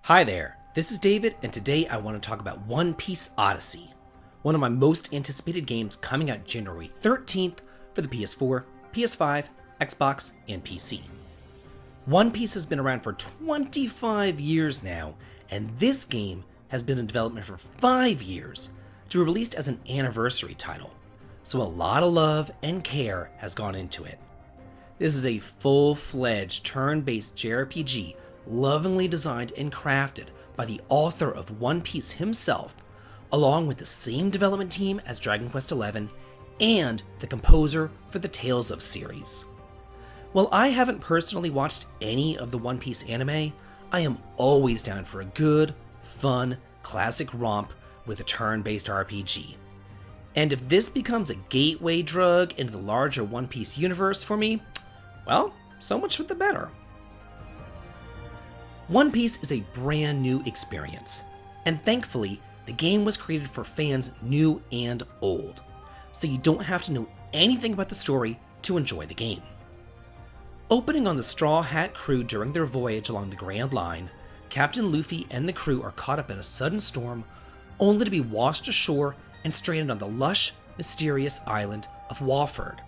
Hi there, this is David, and today I want to talk about One Piece Odyssey, one of my most anticipated games coming out January 13th for the PS4, PS5, Xbox, and PC. One Piece has been around for 25 years now, and this game has been in development for 5 years to be released as an anniversary title, so a lot of love and care has gone into it. This is a full-fledged turn-based jrpg lovingly designed and crafted by the author of One Piece himself, along with the same development team as Dragon Quest XI and the composer for the Tales of series. While I haven't personally watched any of the One Piece anime, I am always down for a good, fun, classic romp with a turn-based RPG. And if this becomes a gateway drug into the larger One Piece universe for me, well, so much for the better. One Piece is a brand new experience, and thankfully, the game was created for fans new and old, so you don't have to know anything about the story to enjoy the game. Opening on the Straw Hat crew during their voyage along the Grand Line, Captain Luffy and the crew are caught up in a sudden storm, only to be washed ashore and stranded on the lush, mysterious island of Walford.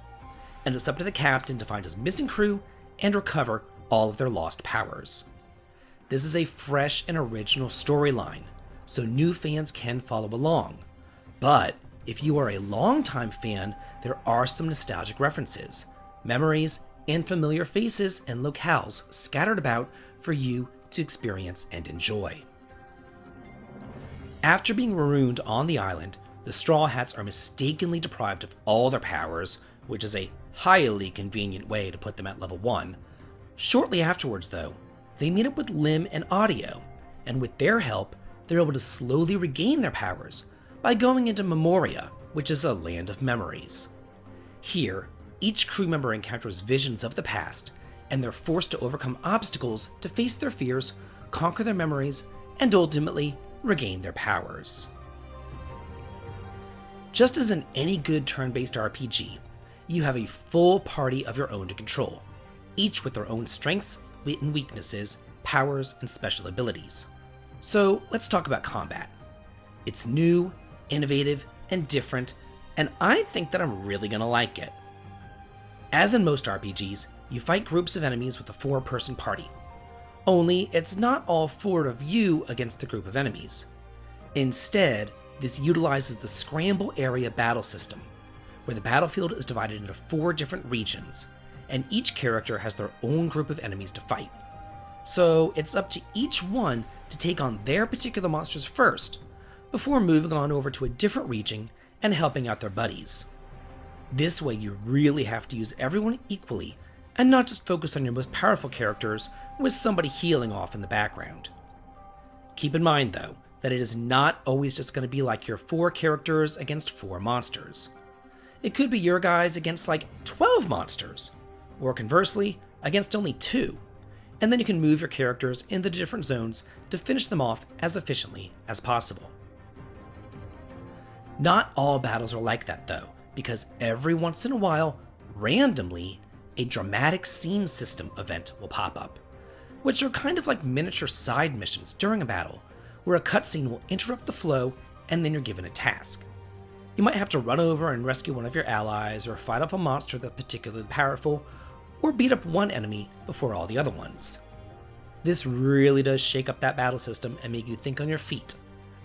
And it's up to the captain to find his missing crew and recover all of their lost powers. This is a fresh and original storyline, so new fans can follow along. But if you are a longtime fan, there are some nostalgic references, memories, and familiar faces and locales scattered about for you to experience and enjoy. After being marooned on the island, the Straw Hats are mistakenly deprived of all their powers, which is a highly convenient way to put them at level 1. Shortly afterwards, though, they meet up with Lim and Audio, and with their help, they're able to slowly regain their powers by going into Memoria, which is a land of memories. Here, each crew member encounters visions of the past, and they're forced to overcome obstacles to face their fears, conquer their memories, and ultimately regain their powers. Just as in any good turn-based RPG, you have a full party of your own to control, each with their own strengths and weaknesses, powers, and special abilities. So let's talk about combat. It's new, innovative, and different, and I think that I'm really gonna like it. As in most RPGs, you fight groups of enemies with a 4-person party. Only it's not all 4 of you against the group of enemies. Instead, this utilizes the Scramble area battle system, where the battlefield is divided into 4 different regions, and each character has their own group of enemies to fight. So it's up to each one to take on their particular monsters first, before moving on over to a different region and helping out their buddies. This way you really have to use everyone equally, and not just focus on your most powerful characters with somebody healing off in the background. Keep in mind though, that it is not always just going to be like your 4 characters against 4 monsters. It could be your guys against like 12 monsters, or conversely, against only 2, and then you can move your characters into different zones to finish them off as efficiently as possible. Not all battles are like that though, because every once in a while, randomly, a dramatic scene system event will pop up, which are kind of like miniature side missions during a battle, where a cutscene will interrupt the flow and then you're given a task. You might have to run over and rescue one of your allies, or fight off a monster that's particularly powerful, or beat up one enemy before all the other ones. This really does shake up that battle system and make you think on your feet.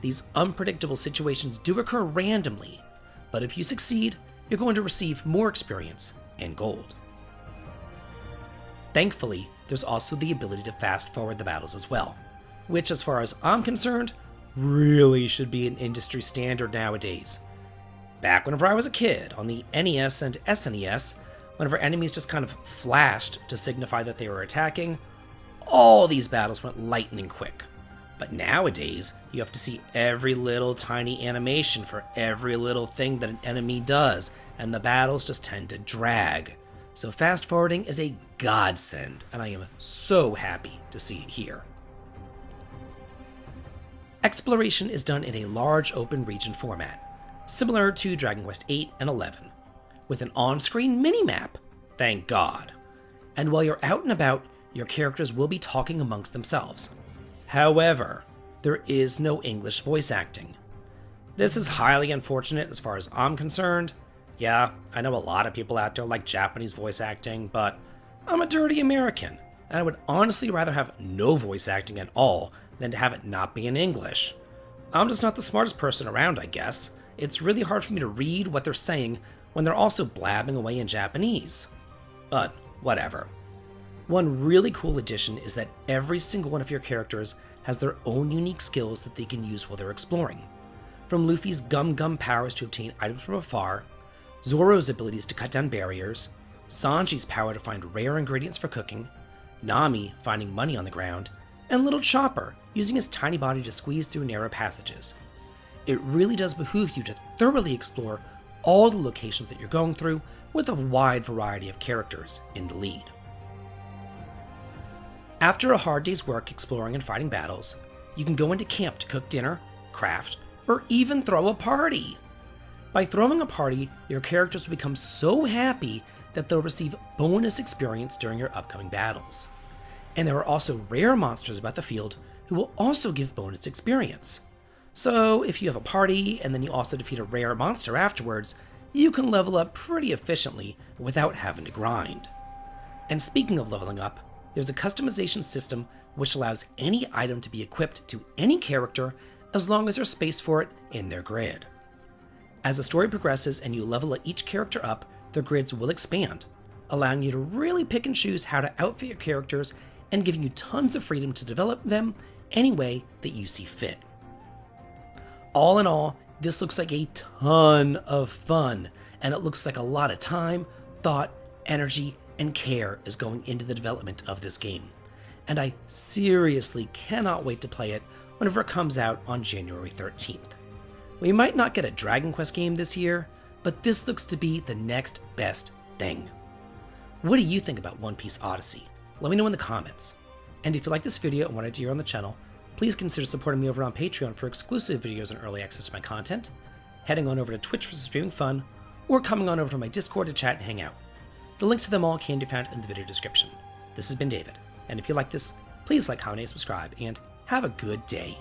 These unpredictable situations do occur randomly, but if you succeed, you're going to receive more experience and gold. Thankfully, there's also the ability to fast forward the battles as well, which as far as I'm concerned, really should be an industry standard nowadays. Back whenever I was a kid, on the NES and SNES, whenever enemies just kind of flashed to signify that they were attacking, all these battles went lightning quick. But nowadays, you have to see every little tiny animation for every little thing that an enemy does, and the battles just tend to drag. So fast forwarding is a godsend, and I am so happy to see it here. Exploration is done in a large open region format, similar to Dragon Quest VIII and XI, with an on-screen mini-map, thank God. And while you're out and about, your characters will be talking amongst themselves. However, there is no English voice acting. This is highly unfortunate as far as I'm concerned. Yeah, I know a lot of people out there like Japanese voice acting, but I'm a dirty American, and I would honestly rather have no voice acting at all than to have it not be in English. I'm just not the smartest person around, I guess. It's really hard for me to read what they're saying when they're also blabbing away in Japanese. But whatever. One really cool addition is that every single one of your characters has their own unique skills that they can use while they're exploring. From Luffy's gum powers to obtain items from afar, Zoro's abilities to cut down barriers, Sanji's power to find rare ingredients for cooking, Nami finding money on the ground, and Little Chopper using his tiny body to squeeze through narrow passages. It really does behoove you to thoroughly explore all the locations that you're going through with a wide variety of characters in the lead. After a hard day's work exploring and fighting battles, you can go into camp to cook dinner, craft, or even throw a party. By throwing a party, your characters will become so happy that they'll receive bonus experience during your upcoming battles. And there are also rare monsters about the field who will also give bonus experience. So if you have a party and then you also defeat a rare monster afterwards, you can level up pretty efficiently without having to grind. And speaking of leveling up, there's a customization system which allows any item to be equipped to any character as long as there's space for it in their grid. As the story progresses and you level each character up, their grids will expand, allowing you to really pick and choose how to outfit your characters and giving you tons of freedom to develop them any way that you see fit. All in all, this looks like a ton of fun, and it looks like a lot of time, thought, energy, and care is going into the development of this game. And I seriously cannot wait to play it whenever it comes out on January 13th. We might not get a Dragon Quest game this year, but this looks to be the next best thing. What do you think about One Piece Odyssey? Let me know in the comments. And if you like this video and wanted to hear on the channel, please consider supporting me over on Patreon for exclusive videos and early access to my content, heading on over to Twitch for streaming fun, or coming on over to my Discord to chat and hang out. The links to them all can be found in the video description. This has been David, and if you like this, please like, comment, and subscribe, and have a good day.